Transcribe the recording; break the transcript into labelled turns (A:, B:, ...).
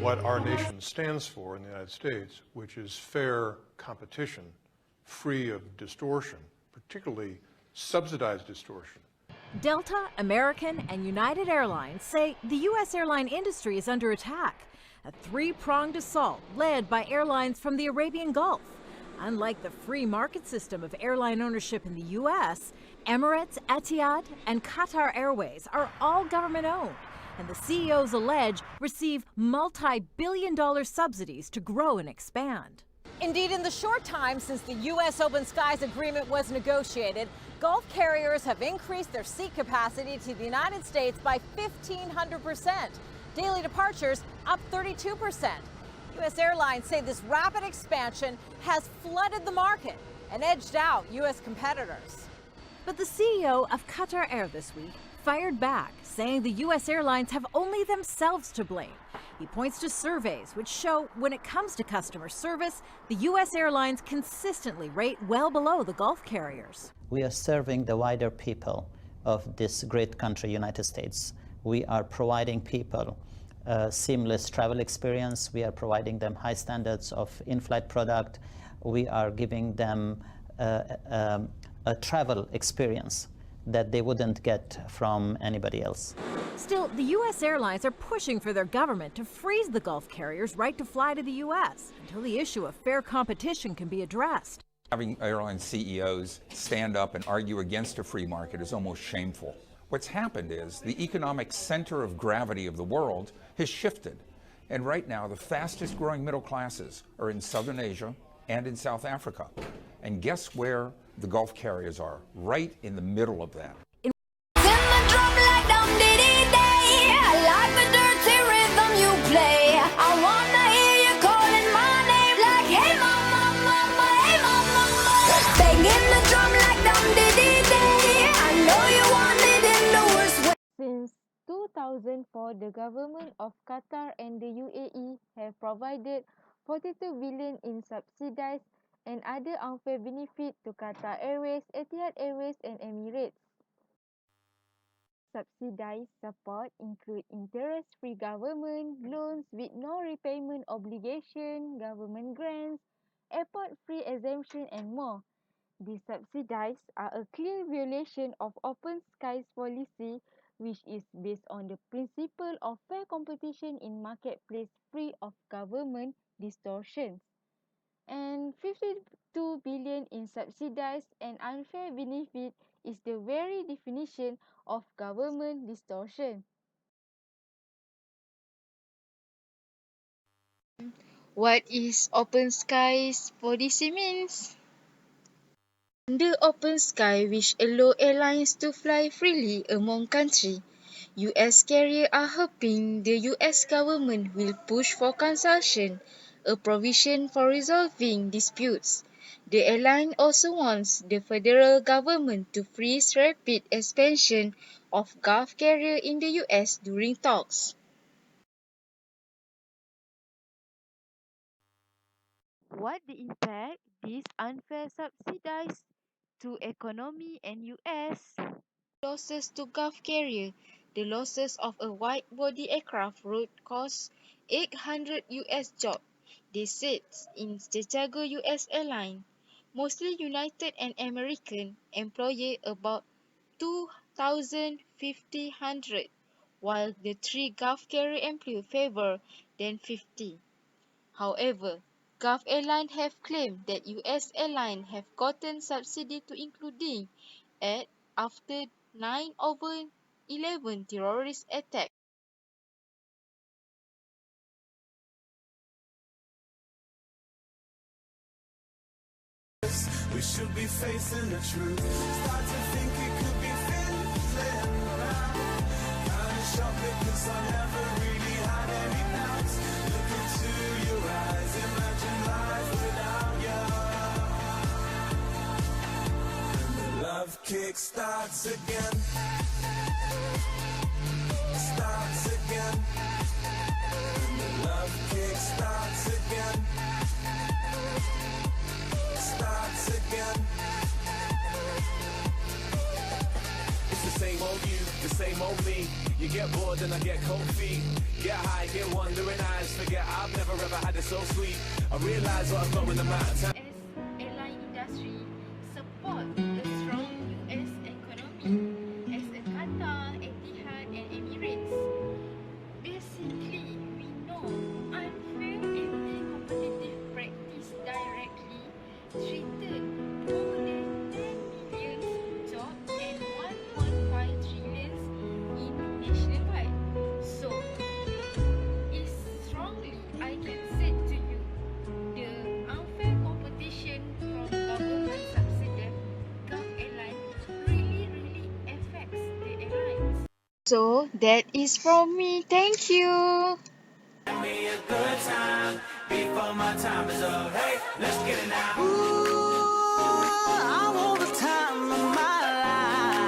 A: what our nation stands for in the United States, which is fair competition, free of distortion, particularly subsidized distortion.
B: Delta, American, and United Airlines say the U.S. airline industry is under attack, a three-pronged assault led by airlines from the Arabian Gulf. Unlike the free market system of airline ownership in the U.S., Emirates, Etihad, and Qatar Airways are all government-owned, and the CEOs allege receive multi-billion-dollar subsidies to grow and expand. Indeed, in the short time since the U.S. Open Skies Agreement was negotiated, Gulf carriers have increased their seat capacity to the United States by 1,500%. Daily departures up 32%. U.S. airlines say this rapid expansion has flooded the market and edged out U.S. competitors. But the CEO of Qatar Air this week fired back, saying the U.S. airlines have only themselves to blame. He points to surveys which show when it comes to customer service, the U.S. airlines consistently rate well below the Gulf carriers.
C: We are serving the wider people of this great country, United States. We are providing people a seamless travel experience. We are providing them high standards of in-flight product. We are giving them a travel experience that they wouldn't get from anybody else.
B: Still, the U.S. airlines are pushing for their government to freeze the Gulf carriers' right to fly to the U.S. until the issue of fair competition can be addressed.
D: Having airline CEOs stand up and argue against a free market is almost shameful. What's happened is the economic center of gravity of the world has shifted. And right now, the fastest growing middle classes are in Southern Asia and in South Africa. And guess where the Gulf carriers are? Right in the middle of that.
E: Since 2004, the government of Qatar and the UAE have provided 42 billion in subsidized and other unfair benefit to Qatar Airways, Etihad Airways and Emirates. Subsidized support include interest-free government loans with no repayment obligation, government grants, airport free exemption and more. The subsidized are a clear violation of open skies policy, which is based on the principle of fair competition in marketplace free of government distortions. And 52 billion in subsidized and unfair benefit is the very definition of government distortion. What is open skies policy means? The open sky, which allow airlines to fly freely among countries, US carriers are hoping the US government will push for consultation, a provision for resolving disputes. The airline also wants the federal government to freeze rapid expansion of Gulf carriers in the US during talks. What the impact this unfair subsidized to economy and US? Losses to Gulf carrier. The losses of a wide-body aircraft route cost 800 US jobs, they said in Chicago US Airline. Mostly United and American employ about 2,500, while the three Gulf carrier employ fewer than 50. However, Gulf Airlines have claimed that US airlines have gotten subsidy to including at after 9/11 terrorist attacks.
F: We should be facing the truth. Start to think it could be fiddling around. Kind of shock because I never really had any doubts. Look into your eyes, imagine life without you. And the love kick starts again. Starts again. And the love kick starts again. Starts again. It's the same old you, the same old me. You get bored and I get cold feet. Get high, get wandering eyes. Forget I've never ever had it so sweet. I realize what I've got in the amount of time.
G: As airline industry support the strong US economy as a Qatar, Etihad and Emirates. Basically, we know unfair anti-competitive practice directly treated more than 10 million jobs and 1.5 trillion in nationwide. So, is strongly I can say to you, the unfair competition from government subsidized airline really affects the airlines.
E: So that is from me. Thank you.
F: Me a good time.